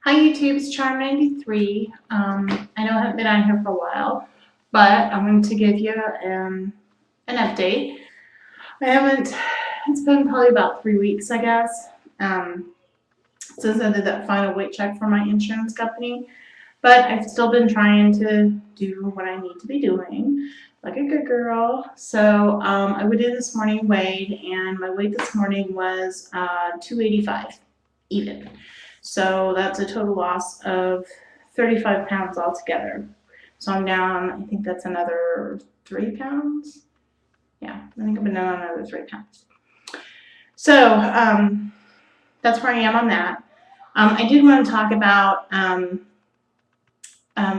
Hi YouTube, it's Charm93. I know I haven't been on here for a while, but I'm going to give you an update. It's been probably about 3 weeks, I guess, since I did that final weight check for my insurance company. But I've still been trying to do what I need to be doing, like a good girl. So I went in this morning, weighed, and my weight this morning was 285 even. So that's a total loss of 35 pounds altogether. So I'm down, I think that's another 3 pounds. Yeah, I think I've been down another 3 pounds. So that's where I am on that. I did want to talk about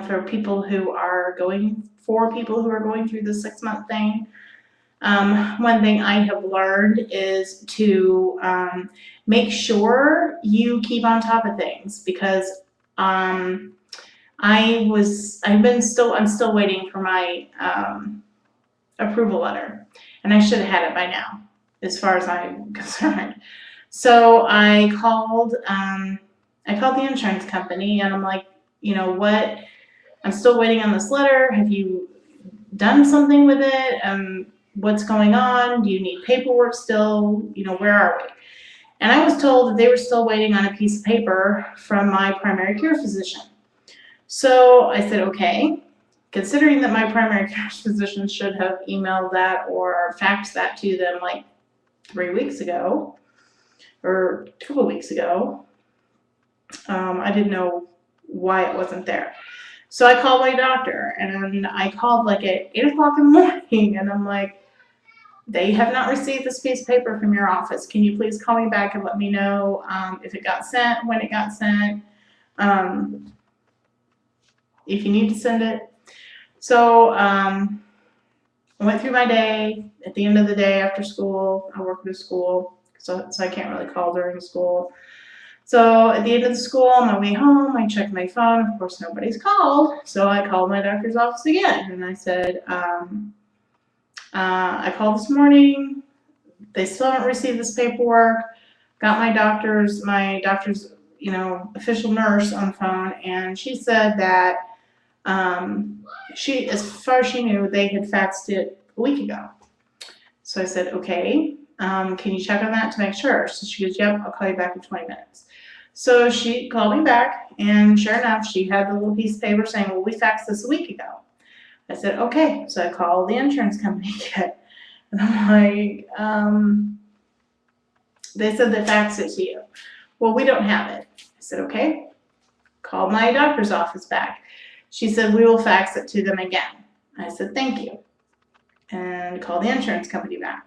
for people who are going through the 6 month thing. One thing I have learned is to make sure you keep on top of things because I'm still waiting for my approval letter, and I should have had it by now, as far as I'm concerned. So I called the insurance company, and I'm like, you know what? I'm still waiting on this letter. Have you done something with it? What's going on? Do you need paperwork still? Where are we? And I was told that they were still waiting on a piece of paper from my primary care physician. So I said, okay, considering that my primary care physician should have emailed that or faxed that to them like 3 weeks ago or a couple of weeks ago, I didn't know why it wasn't there. So I called my doctor, and I called like at 8 o'clock in the morning, and I'm like, they have not received this piece of paper from your office. Can you please call me back and let me know if it got sent, when it got sent, if you need to send it. So I went through my day. At the end of the day after school, I work at a school, so I can't really call during school. So at the end of the school, on my way home, I checked my phone. Of course, nobody's called. So I called my doctor's office again, and I said, I called this morning. They still haven't received this paperwork. Got my doctor's, official nurse on the phone, and she said that as far as she knew, they had faxed it a week ago. So I said, okay, can you check on that to make sure? So she goes, yep, I'll call you back in 20 minutes. So she called me back, and sure enough, she had the little piece of paper saying, well, we faxed this a week ago. I said, okay. So I called the insurance company again. And I'm like, they said they faxed it to you. Well, we don't have it. I said, okay. Called my doctor's office back. She said, we will fax it to them again. I said, thank you. And called the insurance company back.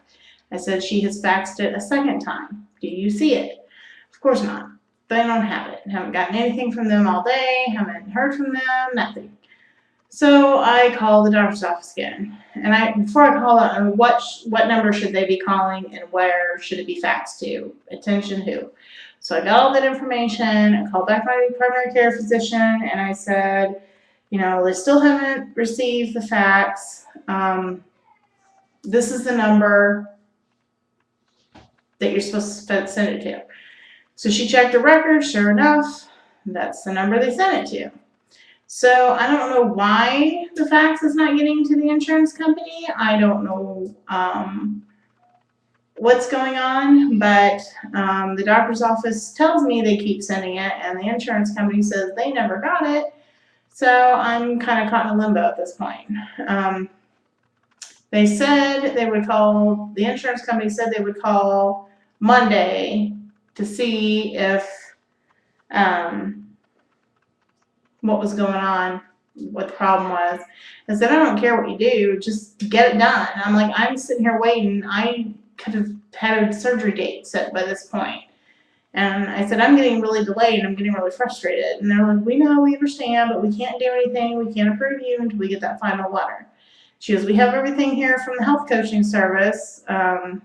I said, she has faxed it a second time. Do you see it? Of course not. They don't have it. Haven't gotten anything from them all day. Haven't heard from them. Nothing. So I called the doctor's office again. And before I call it, what number should they be calling and where should it be faxed to? Attention who? So I got all that information. I called back my primary care physician, and I said, they still haven't received the fax. This is the number that you're supposed to send it to. So she checked her records. Sure enough, that's the number they sent it to. So I don't know why the fax is not getting to the insurance company. I don't know what's going on, but the doctor's office tells me they keep sending it, and the insurance company says they never got it. So I'm kind of caught in a limbo at this point. They said they would call, the insurance company said they would call Monday to see if what was going on, what the problem was. I said, I don't care what you do, just get it done. And I'm like, I'm sitting here waiting. I could have had a surgery date set by this point. And I said, I'm getting really delayed and I'm getting really frustrated. And they're like, we know, we understand, but we can't do anything. We can't approve you until we get that final letter. She goes, we have everything here from the health coaching service. I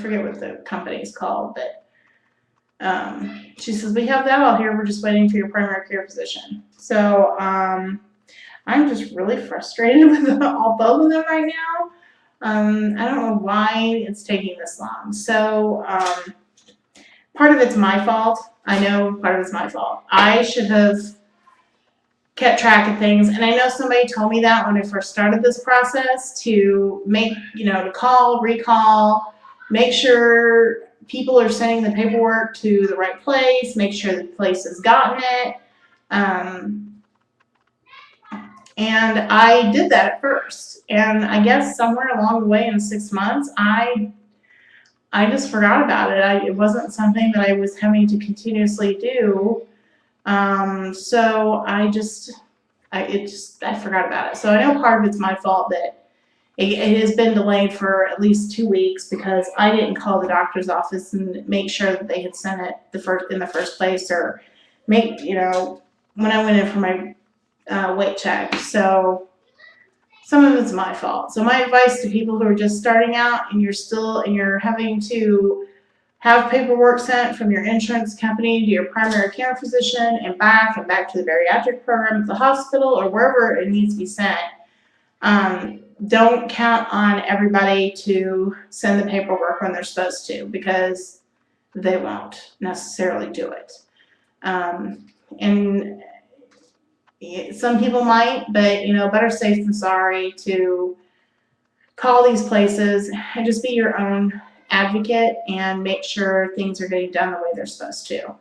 forget what the company's called, but she says, we have that all here. We're just waiting for your primary care physician. So I'm just really frustrated with both of them right now. I don't know why it's taking this long. So part of it's my fault. I know part of it's my fault. I should have kept track of things. And I know somebody told me that when I first started this process to make, to call, recall, make sure people are sending the paperwork to the right place, make sure the place has gotten it. And I did that at first. And I guess somewhere along the way in 6 months, I just forgot about it. It wasn't something that I was having to continuously do. So I forgot about it. So I know part of it's my fault that it has been delayed for at least 2 weeks because I didn't call the doctor's office and make sure that they had sent it in the first place, or when I went in for my weight check. So some of it's my fault. So my advice to people who are just starting out and you're having to have paperwork sent from your insurance company to your primary care physician and back to the bariatric program at the hospital or wherever it needs to be sent. Don't count on everybody to send the paperwork when they're supposed to, because they won't necessarily do it. And some people might, but better safe than sorry to call these places and just be your own advocate and make sure things are getting done the way they're supposed to.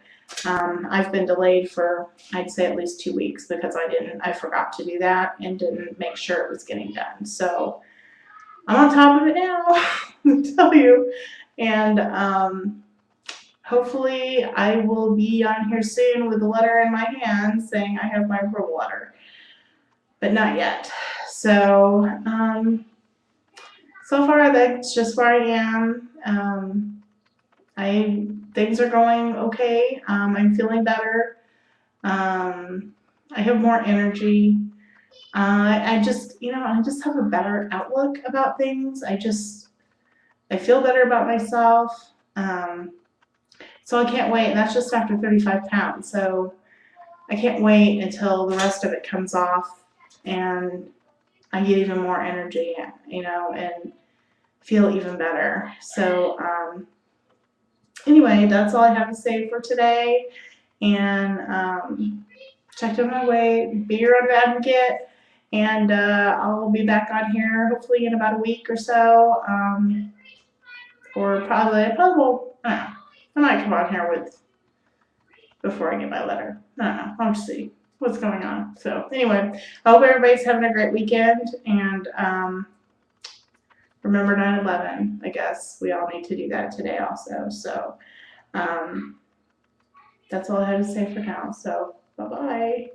I've been delayed for, I'd say, at least 2 weeks because I forgot to do that and didn't make sure it was getting done. So I'm on top of it now, I tell you. And hopefully I will be on here soon with a letter in my hand saying I have my approval letter, but not yet. So, so far that's just where I am. Things are going okay. I'm feeling better. I have more energy. I just have a better outlook about things. I feel better about myself. So I can't wait. And that's just after 35 pounds. So I can't wait until the rest of it comes off and I get even more energy, and feel even better. So, anyway, that's all I have to say for today. And check on my weight, be your own advocate, and I'll be back on here hopefully in about a week or so. Or probably I might come on here before I get my letter. I don't know. I'll just see what's going on. So anyway, I hope everybody's having a great weekend, and remember 9/11. I guess we all need to do that today also. So that's all I have to say for now. So bye-bye.